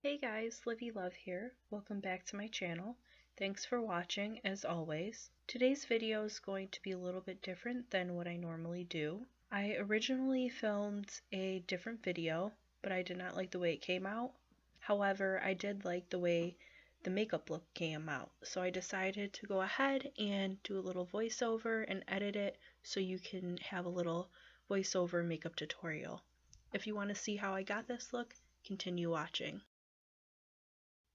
Hey guys, LivieLove here. Welcome back to my channel. Thanks for watching as always. Today's video is going to be a little bit different than what I normally do. I originally filmed a different video, but I did not like the way it came out. However, I did like the way the makeup look came out, so I decided to go ahead and do a little voiceover and edit it so you can have a little voiceover makeup tutorial. If you want to see how I got this look, continue watching.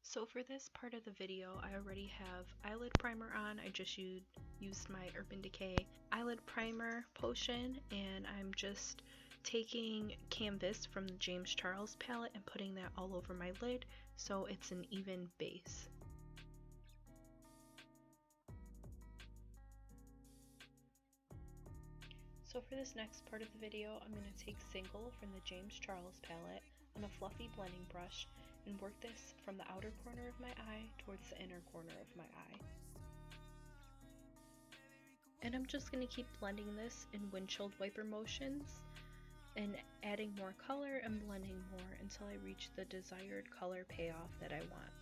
So for this part of the video, I already have eyelid primer on. I just used my Urban Decay eyelid primer potion, and I'm just taking canvas from the James Charles palette and putting that all over my lid so it's an even base. So for this next part of the video, I'm going to take Single from the James Charles palette on a fluffy blending brush and work this from the outer corner of my eye towards the inner corner of my eye. And I'm just going to keep blending this in windshield wiper motions and adding more color and blending more until I reach the desired color payoff that I want.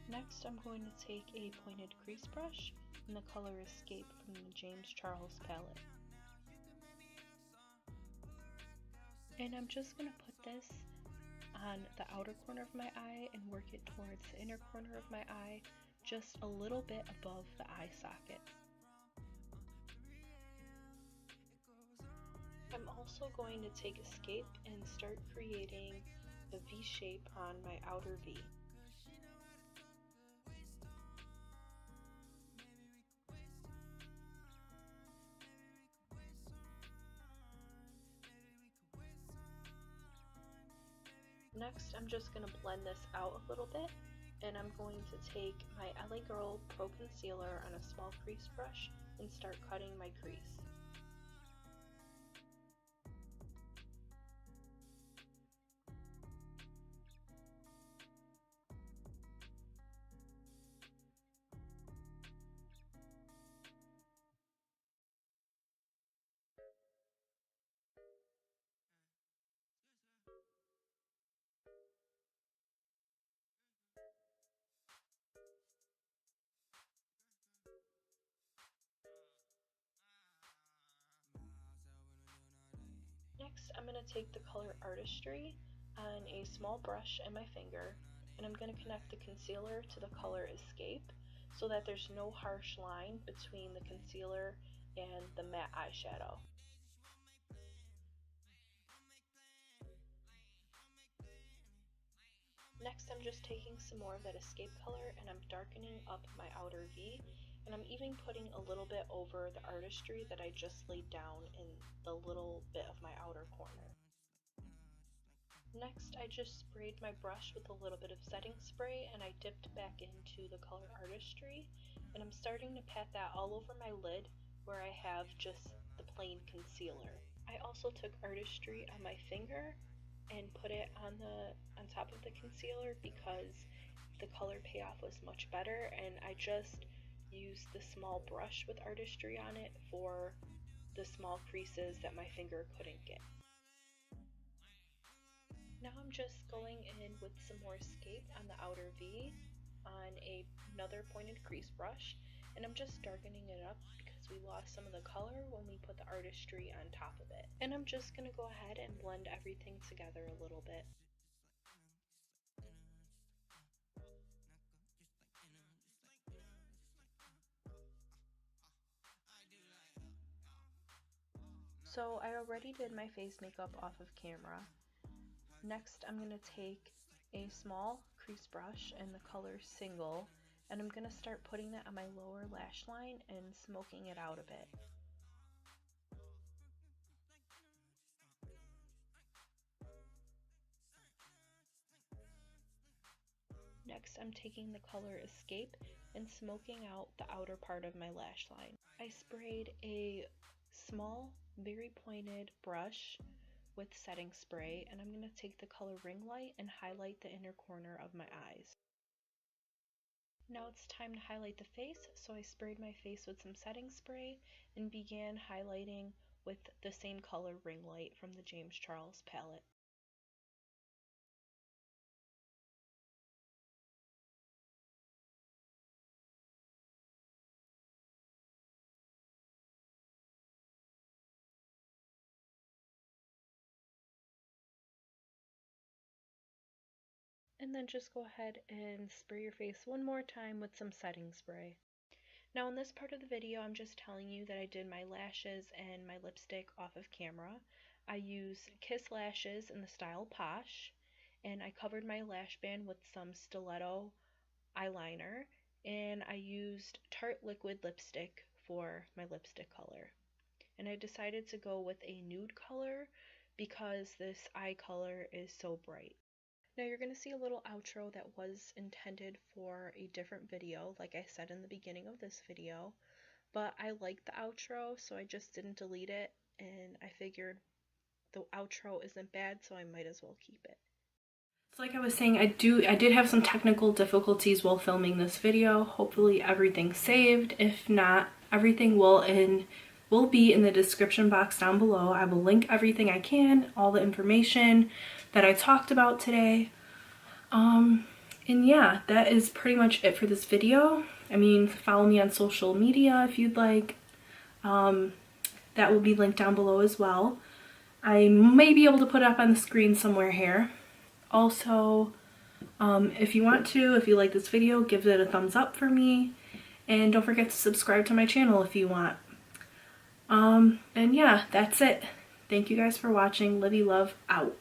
Next, I'm going to take a pointed crease brush in the color Escape from the James Charles palette. And I'm just going to put this on the outer corner of my eye and work it towards the inner corner of my eye, just a little bit above the eye socket. I'm also going to take Escape and start creating the V shape on my outer V. Next, I'm just going to blend this out a little bit, and I'm going to take my LA Girl Pro Concealer on a small crease brush and start cutting my crease. Next, I'm going to take the color Artistry on a small brush and my finger, and I'm going to connect the concealer to the color Escape so that there's no harsh line between the concealer and the matte eyeshadow. Next, I'm just taking some more of that Escape color and I'm darkening up my outer V, and I'm even putting a little bit over the Artistry that I just laid down in the little bit of my outer corner. Next, I just sprayed my brush with a little bit of setting spray and I dipped back into the color Artistry, and I'm starting to pat that all over my lid where I have just the plain concealer. I also took Artistry on my finger and put it on top of the concealer because the color payoff was much better, and I just used the small brush with Artistry on it for the small creases that my finger couldn't get. Now I'm just going in with some more Escape on the outer V on another pointed crease brush, and I'm just darkening it up because we lost some of the color when we put the Artistry on top of it. And I'm just going to go ahead and blend everything together a little bit. So I already did my face makeup off of camera. Next, I'm going to take a small crease brush in the color Single, and I'm going to start putting that on my lower lash line and smoking it out a bit. Next, I'm taking the color Escape and smoking out the outer part of my lash line. I sprayed a small, very pointed brush with setting spray, and I'm going to take the color Ring Light and highlight the inner corner of my eyes. Now it's time to highlight the face, so I sprayed my face with some setting spray and began highlighting with the same color Ring Light from the James Charles palette. And then just go ahead and spray your face one more time with some setting spray. Now in this part of the video, I'm just telling you that I did my lashes and my lipstick off of camera. I used Kiss lashes in the style Posh, and I covered my lash band with some Stiletto eyeliner, and I used Tarte liquid lipstick for my lipstick color. And I decided to go with a nude color because this eye color is so bright. Now you're going to see a little outro that was intended for a different video, like I said in the beginning of this video, but I liked the outro, so I just didn't delete it, and I figured the outro isn't bad, so I might as well keep it. So like I was saying, I did have some technical difficulties while filming this video. Hopefully everything's saved. If not, everything will be in the description box down below. I will link everything I can, all the information that I talked about today. And yeah, that is pretty much it for this video. I mean, follow me on social media if you'd like. That will be linked down below as well. I may be able to put it up on the screen somewhere here. Also, if you want to, if you like this video, give it a thumbs up for me. And don't forget to subscribe to my channel if you want. And yeah, that's it. Thank you guys for watching. LivieLove out.